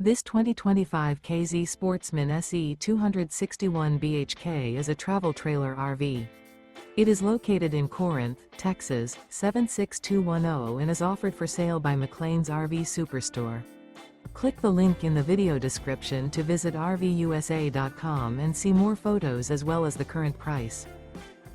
This 2025 K-Z Sportsmen SE 261 BHK is a travel trailer RV. It is located in Corinth, Texas, 76210 and is offered for sale by McClain's RV Superstore. Click the link in the video description to visit RVUSA.com and see more photos as well as the current price.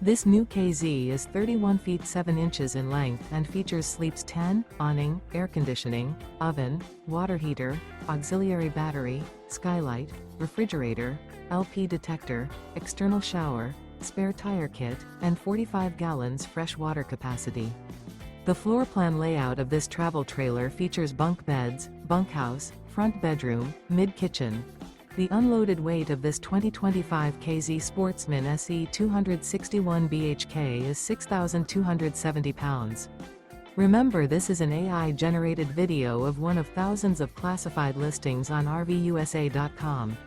This new K-Z is 31 feet 7 inches in length and features sleeps 10, awning, air conditioning, oven, water heater, auxiliary battery, skylight, refrigerator, LP detector, external shower, spare tire kit, and 45 gallons fresh water capacity. The floor plan layout of this travel trailer features bunk beds, bunkhouse, front bedroom, mid-kitchen. The unloaded weight of this 2025 K-Z Sportsmen SE 261 BHK is 6,270 pounds. Remember, this is an AI-generated video of one of thousands of classified listings on RVUSA.com.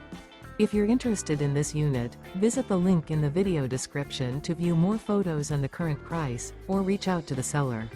If you're interested in this unit, visit the link in the video description to view more photos and the current price, or reach out to the seller.